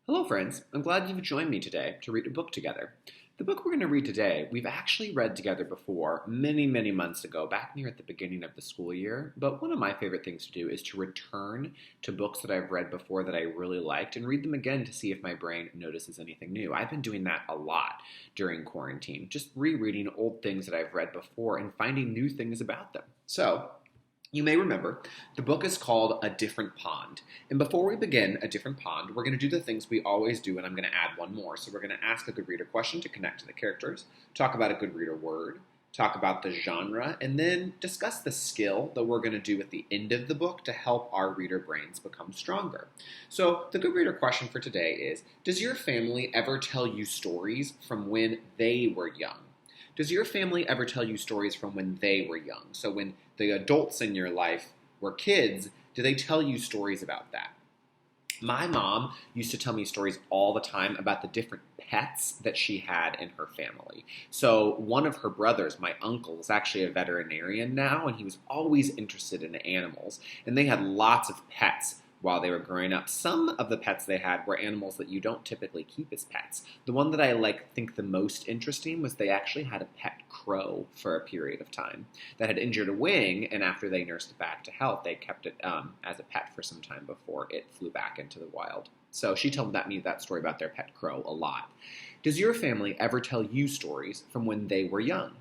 Hello, friends. I'm glad you've joined me today to read a book together. The book we're going to read today, we've actually read together before many, many months ago, back near at the beginning of the school year. But one of my favorite things to do is to return to books that I've read before that I really liked and read them again to see if my brain notices anything new. I've been doing that a lot during quarantine, just rereading old things that I've read before and finding new things about them. So, you may remember, the book is called A Different Pond. And before we begin A Different Pond, we're going to do the things we always do, and I'm going to add one more. So we're going to ask a good reader question to connect to the characters, talk about a good reader word, talk about the genre, and then discuss the skill that we're going to do at the end of the book to help our reader brains become stronger. So the good reader question for today is, does your family ever tell you stories from when they were young? Does your family ever tell you stories from when they were young? So when the adults in your life were kids, do they tell you stories about that? My mom used to tell me stories all the time about the different pets that she had in her family. So one of her brothers, my uncle, is actually a veterinarian now, and he was always interested in animals. And they had lots of pets while they were growing up. Some of the pets they had were animals that you don't typically keep as pets. The one that I think the most interesting was they actually had a pet crow for a period of time that had injured a wing, and after they nursed it back to health, they kept it as a pet for some time before it flew back into the wild. So she told me that story about their pet crow a lot. Does your family ever tell you stories from when they were young?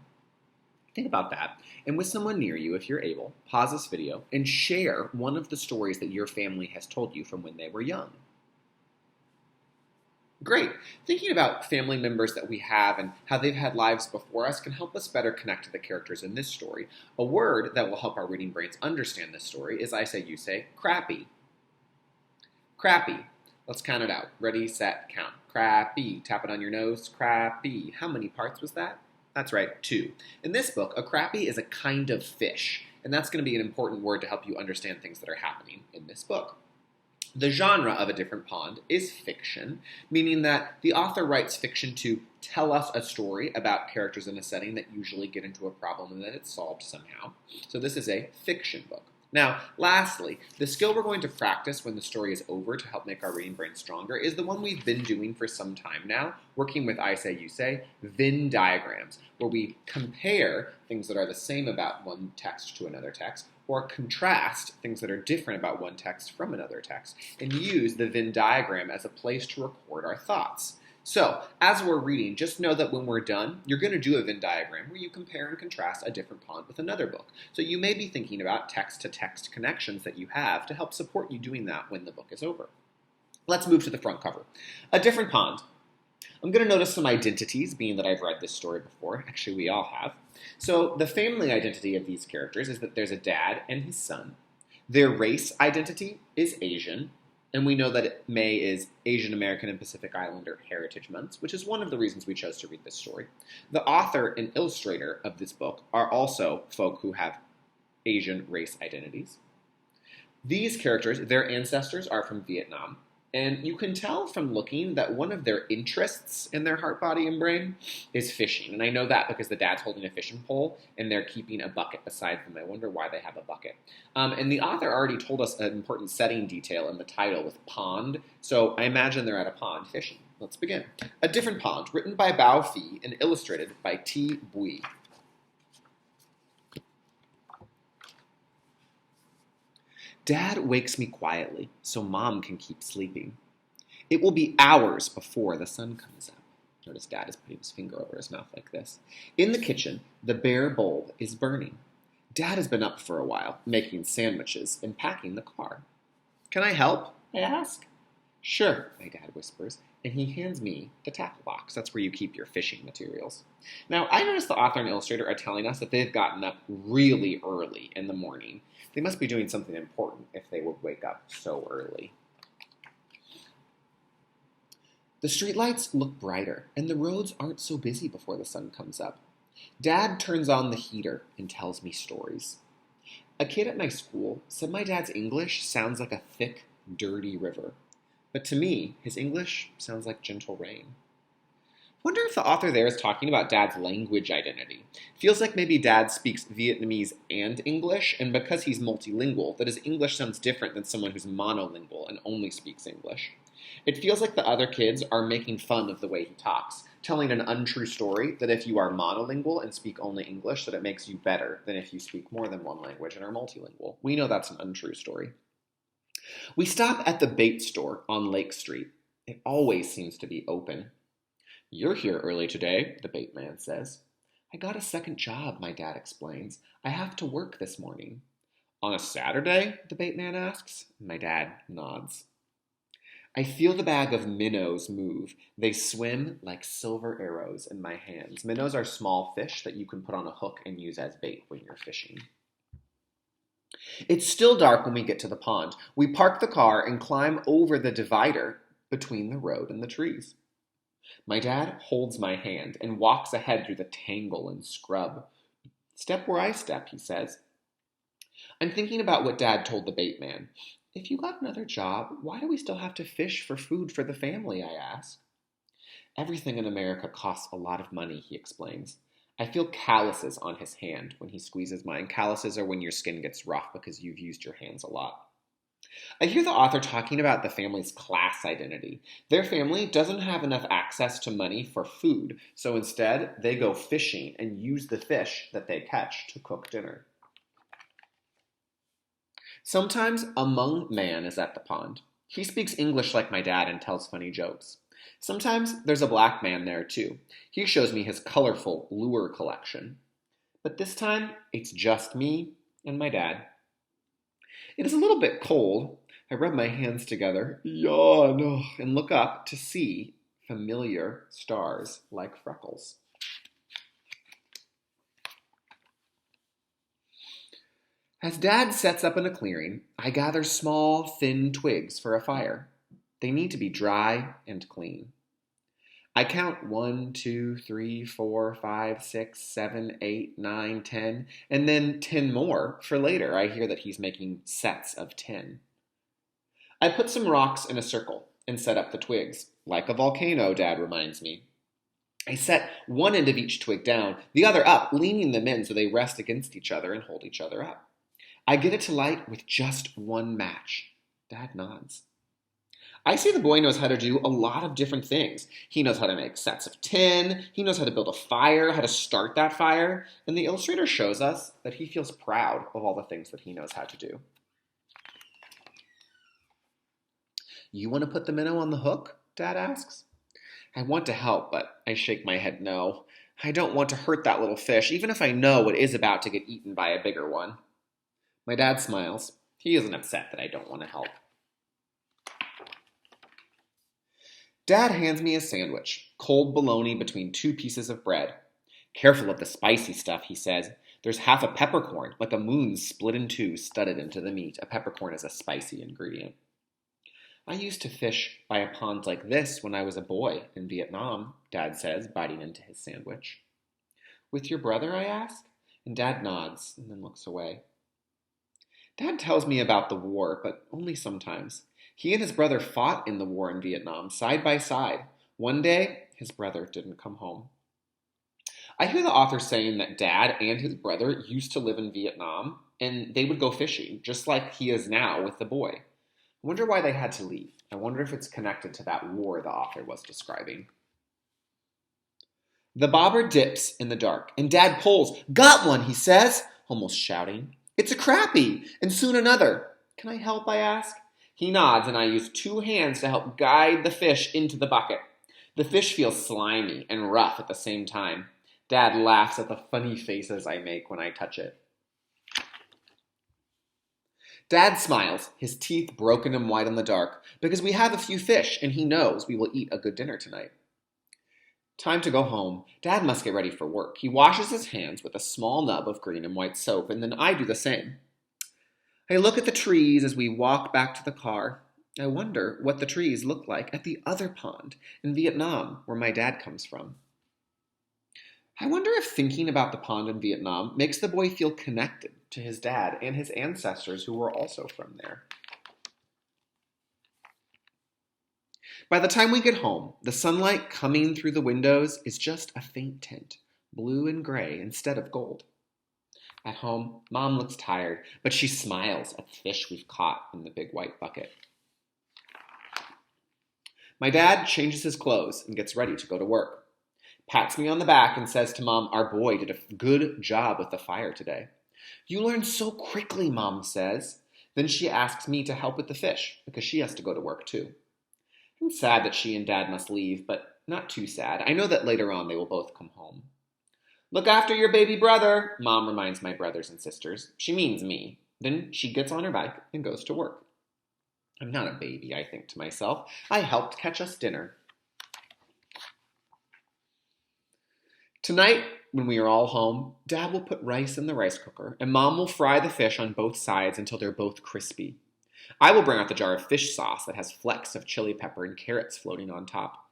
Think about that. And with someone near you, if you're able, pause this video and share one of the stories that your family has told you from when they were young. Great. Thinking about family members that we have and how they've had lives before us can help us better connect to the characters in this story. A word that will help our reading brains understand this story is I say, you say, crappy. Crappy. Let's count it out. Ready, set, count. Crappy. Tap it on your nose. Crappy. How many parts was that? That's right, 2. In this book, a crappie is a kind of fish, and that's going to be an important word to help you understand things that are happening in this book. The genre of A Different Pond is fiction, meaning that the author writes fiction to tell us a story about characters in a setting that usually get into a problem and that it's solved somehow. So this is a fiction book. Now, lastly, the skill we're going to practice when the story is over to help make our reading brain stronger is the one we've been doing for some time now, working with I Say, You Say, Venn diagrams, where we compare things that are the same about one text to another text, or contrast things that are different about one text from another text, and use the Venn diagram as a place to record our thoughts. So, as we're reading, just know that when we're done, you're going to do a Venn diagram where you compare and contrast A Different Pond with another book. So you may be thinking about text-to-text connections that you have to help support you doing that when the book is over. Let's move to the front cover. A Different Pond. I'm going to notice some identities, being that I've read this story before. Actually, we all have. So the family identity of these characters is that there's a dad and his son. Their race identity is Asian. And we know that May is Asian American and Pacific Islander Heritage Months, which is one of the reasons we chose to read this story. The author and illustrator of this book are also folk who have Asian race identities. These characters, their ancestors are from Vietnam, and you can tell from looking that one of their interests in their heart, body, and brain is fishing. And I know that because the dad's holding a fishing pole and they're keeping a bucket beside them. I wonder why they have a bucket. And the author already told us an important setting detail in the title with pond. So I imagine they're at a pond fishing. Let's begin. A Different Pond, written by Bao Phi and illustrated by T. Bui. Dad wakes me quietly so Mom can keep sleeping. It will be hours before the sun comes up. Notice Dad is putting his finger over his mouth like this. In the kitchen, the bare bulb is burning. Dad has been up for a while, making sandwiches and packing the car. Can I help? I ask. Sure, my dad whispers, and he hands me the tackle box. That's where you keep your fishing materials. Now, I notice the author and illustrator are telling us that they've gotten up really early in the morning. They must be doing something important if they would wake up so early. The streetlights look brighter, and the roads aren't so busy before the sun comes up. Dad turns on the heater and tells me stories. A kid at my school said my dad's English sounds like a thick, dirty river. But to me, his English sounds like gentle rain. Wonder if the author there is talking about Dad's language identity. Feels like maybe Dad speaks Vietnamese and English, and because he's multilingual, that his English sounds different than someone who's monolingual and only speaks English. It feels like the other kids are making fun of the way he talks, telling an untrue story that if you are monolingual and speak only English, that it makes you better than if you speak more than one language and are multilingual. We know that's an untrue story. We stop at the bait store on Lake Street. It always seems to be open. "You're here early today," the bait man says. "I got a second job," my dad explains. "I have to work this morning." "On a Saturday?" the bait man asks. My dad nods. I feel the bag of minnows move. They swim like silver arrows in my hands. Minnows are small fish that you can put on a hook and use as bait when you're fishing. It's still dark when we get to the pond. We park the car and climb over the divider between the road and the trees. My dad holds my hand and walks ahead through the tangle and scrub. "Step where I step," he says. I'm thinking about what Dad told the bait man. "If you got another job, why do we still have to fish for food for the family?" I ask. "Everything in America costs a lot of money," he explains. I feel calluses on his hand when he squeezes mine. Calluses are when your skin gets rough because you've used your hands a lot. I hear the author talking about the family's class identity. Their family doesn't have enough access to money for food, so instead they go fishing and use the fish that they catch to cook dinner. Sometimes a Hmong man is at the pond. He speaks English like my dad and tells funny jokes. Sometimes there's a black man there too. He shows me his colorful lure collection. But this time, it's just me and my dad. It is a little bit cold. I rub my hands together, yawn, and look up to see familiar stars like freckles. As Dad sets up in a clearing, I gather small, thin twigs for a fire. They need to be dry and clean. I count 1, 2, 3, 4, 5, 6, 7, 8, 9, 10, and then 10 more for later. I hear that he's making sets of 10. I put some rocks in a circle and set up the twigs. Like a volcano, Dad reminds me. I set one end of each twig down, the other up, leaning them in so they rest against each other and hold each other up. I get it to light with just one match. Dad nods. I see the boy knows how to do a lot of different things. He knows how to make sets of 10, he knows how to build a fire, how to start that fire, and the illustrator shows us that he feels proud of all the things that he knows how to do. "You want to put the minnow on the hook?" Dad asks. I want to help, but I shake my head no. I don't want to hurt that little fish, even if I know it is about to get eaten by a bigger one. My dad smiles. He isn't upset that I don't want to help. Dad hands me a sandwich, cold bologna between 2 pieces of bread. "Careful of the spicy stuff," he says. "There's half a peppercorn, like a moon split in 2, studded into the meat." A peppercorn is a spicy ingredient. "I used to fish by a pond like this when I was a boy in Vietnam," Dad says, biting into his sandwich. "With your brother?" I ask, and Dad nods and then looks away. Dad tells me about the war, but only sometimes. He and his brother fought in the war in Vietnam, side by side. One day, his brother didn't come home. I hear the author saying that Dad and his brother used to live in Vietnam, and they would go fishing, just like he is now with the boy. I wonder why they had to leave. I wonder if it's connected to that war the author was describing. The bobber dips in the dark, and Dad pulls. "Got one," he says, almost shouting. "It's a crappie, and soon another." "Can I help?" I ask. He nods, and I use 2 hands to help guide the fish into the bucket. The fish feels slimy and rough at the same time. Dad laughs at the funny faces I make when I touch it. Dad smiles, his teeth broken and white in the dark, because we have a few fish, and he knows we will eat a good dinner tonight. Time to go home. Dad must get ready for work. He washes his hands with a small nub of green and white soap, and then I do the same. I look at the trees as we walk back to the car. I wonder what the trees look like at the other pond in Vietnam, where my dad comes from. I wonder if thinking about the pond in Vietnam makes the boy feel connected to his dad and his ancestors who were also from there. By the time we get home, the sunlight coming through the windows is just a faint tint, blue and gray instead of gold. At home, Mom looks tired, but she smiles at the fish we've caught in the big white bucket. My dad changes his clothes and gets ready to go to work. Pats me on the back and says to Mom, our boy did a good job with the fire today. You learn so quickly, Mom says. Then she asks me to help with the fish because she has to go to work too. I'm sad that she and Dad must leave, but not too sad. I know that later on they will both come home. Look after your baby brother, Mom reminds my brothers and sisters. She means me. Then she gets on her bike and goes to work. I'm not a baby, I think to myself. I helped catch us dinner. Tonight, when we are all home, Dad will put rice in the rice cooker, and Mom will fry the fish on both sides until they're both crispy. I will bring out the jar of fish sauce that has flecks of chili pepper and carrots floating on top.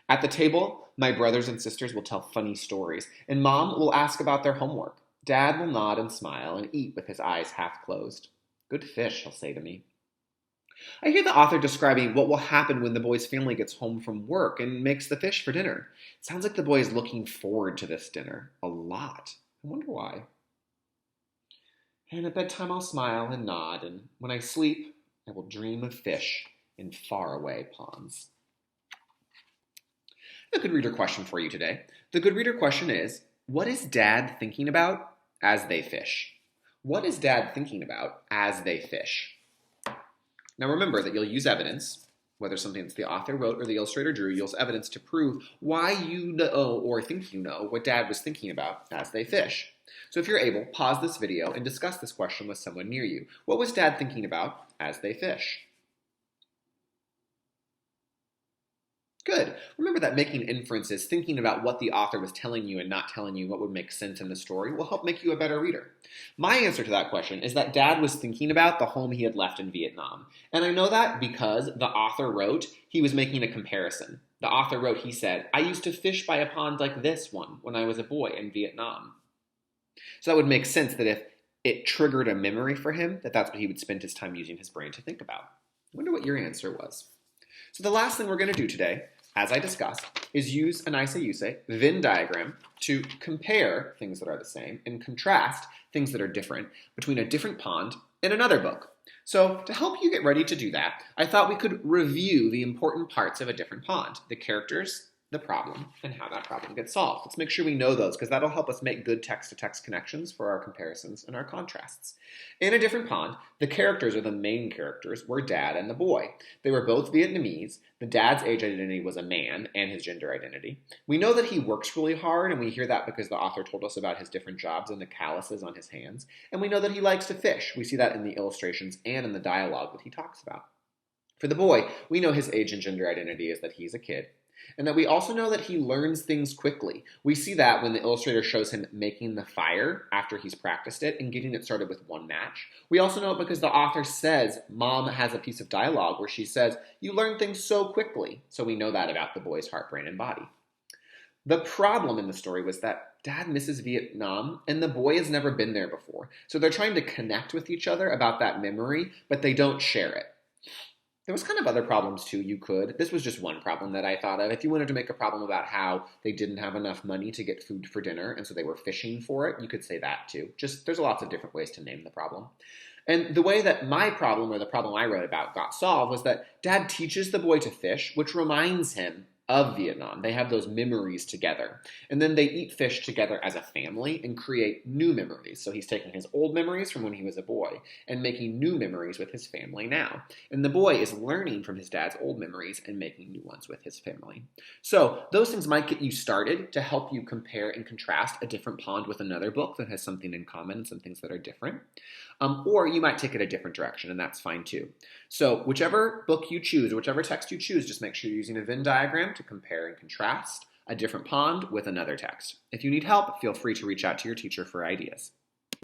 At the table, my brothers and sisters will tell funny stories, and Mom will ask about their homework. Dad will nod and smile and eat with his eyes half closed. Good fish, he'll say to me. I hear the author describing what will happen when the boy's family gets home from work and makes the fish for dinner. It sounds like the boy is looking forward to this dinner a lot. I wonder why. And at bedtime I'll smile and nod, and when I sleep, I will dream of fish in faraway ponds. A good reader question for you today. The good reader question is, what is Dad thinking about as they fish? What is Dad thinking about as they fish? Now remember that you'll use evidence, whether something that the author wrote or the illustrator drew, you'll use evidence to prove why you know or think you know what Dad was thinking about as they fish. So if you're able, pause this video and discuss this question with someone near you. What was Dad thinking about as they fish? Good. Remember that making inferences, thinking about what the author was telling you and not telling you what would make sense in the story, will help make you a better reader. My answer to that question is that Dad was thinking about the home he had left in Vietnam. And I know that because the author wrote he was making a comparison. The author wrote, he said, I used to fish by a pond like this one when I was a boy in Vietnam. So that would make sense that if it triggered a memory for him, that's what he would spend his time using his brain to think about. I wonder what your answer was. So the last thing we're going to do today, as I discussed, is use an I say, you say Venn diagram to compare things that are the same and contrast things that are different between a different pond and another book. So to help you get ready to do that, I thought we could review the important parts of a different pond, the characters, the problem, and how that problem gets solved. Let's make sure we know those because that'll help us make good text-to-text connections for our comparisons and our contrasts. In a different pond, the characters or the main characters were Dad and the boy. They were both Vietnamese. The dad's age identity was a man and his gender identity. We know that he works really hard, and we hear that because the author told us about his different jobs and the calluses on his hands. And we know that he likes to fish. We see that in the illustrations and in the dialogue that he talks about. For the boy, we know his age and gender identity is that he's a kid. And that we also know that he learns things quickly. We see that when the illustrator shows him making the fire after he's practiced it and getting it started with one match. We also know it because the author says Mom has a piece of dialogue where she says, you learn things so quickly. So we know that about the boy's heart, brain, and body. The problem in the story was that Dad misses Vietnam and the boy has never been there before. So they're trying to connect with each other about that memory, but they don't share it. There was kind of other problems too this was just one problem that I thought of. If you wanted to make a problem about how they didn't have enough money to get food for dinner and so they were fishing for it, you could say that too. There's lots of different ways to name the problem. And the way that my problem, or the problem I wrote about, got solved was that Dad teaches the boy to fish, which reminds him of Vietnam. They have those memories together. And then they eat fish together as a family and create new memories. So he's taking his old memories from when he was a boy and making new memories with his family now. And the boy is learning from his dad's old memories and making new ones with his family. So those things might get you started to help you compare and contrast a different pond with another book that has something in common, some things that are different. Or you might take it a different direction, and that's fine too. So whichever book you choose, whichever text you choose, just make sure you're using a Venn diagram to compare and contrast a different pond with another text. If you need help, feel free to reach out to your teacher for ideas.